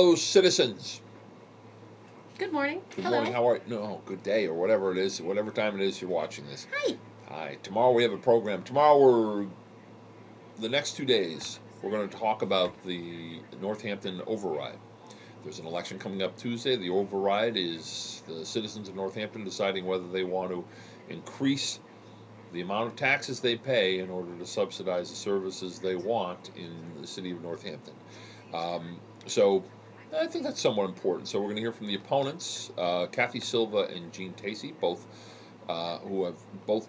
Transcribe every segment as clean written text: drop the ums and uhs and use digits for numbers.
Hello, citizens. Good morning. Good Hello. morning. How are you? No, good day, or whatever it is, whatever time it is you're watching this. Hi. Hi. Tomorrow we have a program. Tomorrow the next 2 days, we're going to talk about the Northampton override. There's an election coming up Tuesday. The override is the citizens of Northampton deciding whether they want to increase the amount of taxes they pay in order to subsidize the services they want in the city of Northampton. So I think that's somewhat important. So we're going to hear from the opponents, Kathy Silva and Jean Tacey, both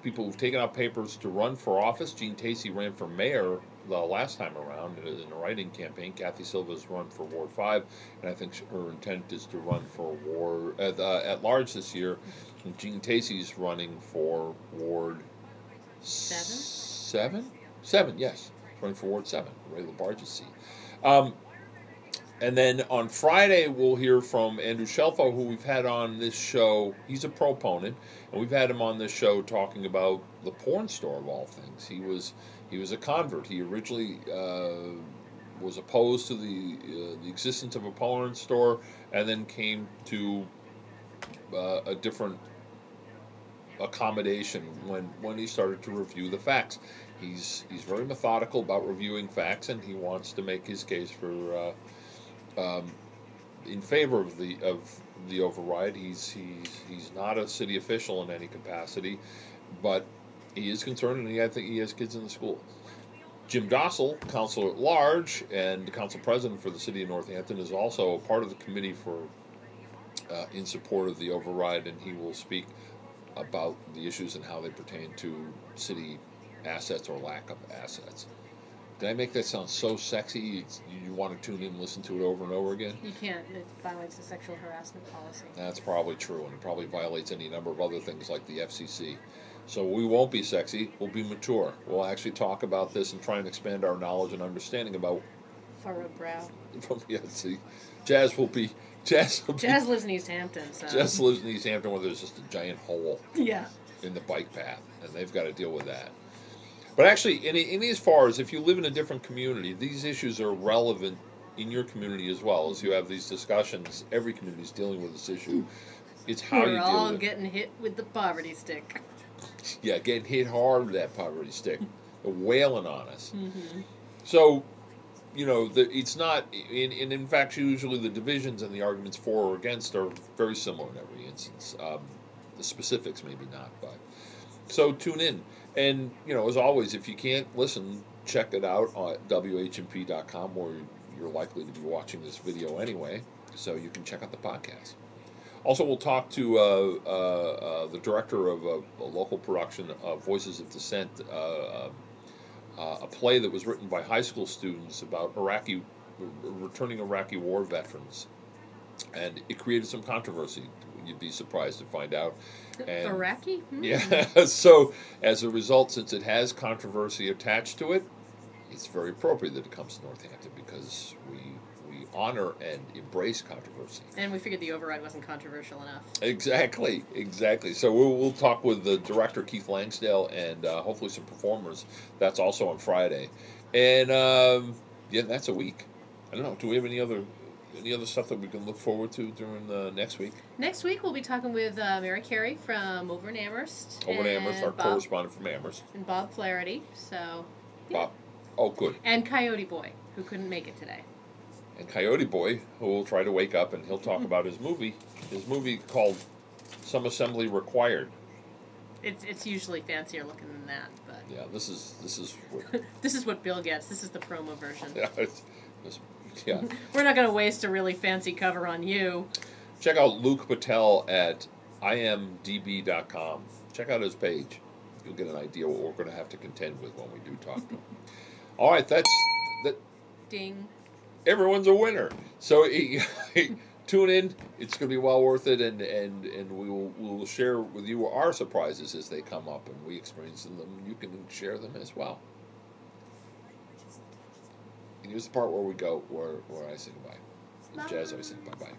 people who've taken out papers to run for office. Jean Tacey ran for mayor the last time around in a write-in campaign. Kathy Silva's run for Ward 5, and I think her intent is to run for Ward at large this year. And Jean Tacey's running for Ward 7? 7, yes. Running for Ward 7, Ray LaBarge's seat. And then on Friday, we'll hear from Andrew Shelfo, who we've had on this show. He's a proponent, and we've had him on this show talking about the porn store of all things. He was a convert. He originally was opposed to the existence of a porn store, and then came to a different accommodation when he started to review the facts. He's very methodical about reviewing facts, and he wants to make his case for in favor of the override. He's not a city official in any capacity, but he is concerned, and I think he has kids in the school. Jim Dossel, councilor at large and council president for the city of Northampton, is also a part of the committee for in support of the override, and he will speak about the issues and how they pertain to city assets or lack of assets. Did I make that sound so sexy you want to tune in and listen to it over and over again? You can't. It violates the sexual harassment policy. That's probably true, and it probably violates any number of other things like the FCC. So we won't be sexy. We'll be mature. We'll actually talk about this and try and expand our knowledge and understanding about... Furrowed brow. Yeah, see, Jazz lives in East Hampton, so... Jazz lives in East Hampton, where there's just a giant hole in the bike path, and they've got to deal with that. But actually, in as far as if you live in a different community, these issues are relevant in your community as well. As you have these discussions, every community is dealing with this issue. It's how you deal with it. We're all getting hit with the poverty stick. Yeah, getting hit hard with that poverty stick. They're wailing on us. Mm-hmm. So, it's not, in fact, usually the divisions and the arguments for or against are very similar in every instance. The specifics maybe not, but... So tune in. And, as always, if you can't listen, check it out at whmp.com, where you're likely to be watching this video anyway, so you can check out the podcast. Also, we'll talk to the director of a local production of Voices of Dissent, a play that was written by high school students about returning Iraqi war veterans. And it created some controversy. You'd be surprised to find out. And, Iraqi? Yeah. So, as a result, since it has controversy attached to it, it's very appropriate that it comes to Northampton, because we honor and embrace controversy. And we figured the override wasn't controversial enough. Exactly. So we'll talk with the director, Keith Langsdale, and hopefully some performers. That's also on Friday. And, that's a week. I don't know. Do we have any other stuff that we can look forward to during the next week? Next week we'll be talking with Mary Carey from over in Amherst. Over in Amherst, our correspondent from Amherst. And Bob Flaherty. So, yeah. Bob. Oh, good. And Coyote Boy, who couldn't make it today. And Coyote Boy, who will try to wake up, and he'll talk about his movie called Some Assembly Required. It's usually fancier looking than that, but... Yeah, this is what... This is what Bill gets. This is the promo version. Yeah, We're not going to waste a really fancy cover on you. Check out Luke Patel at imdb.com. Check out his page. You'll get an idea what we're going to have to contend with when we do talk to him. All right, that. Ding. Everyone's a winner. So tune in. It's going to be well worth it, and we will share with you our surprises as they come up, and we experience them. You can share them as well. And here's the part where we go, where I say goodbye. In jazz, I say bye-bye.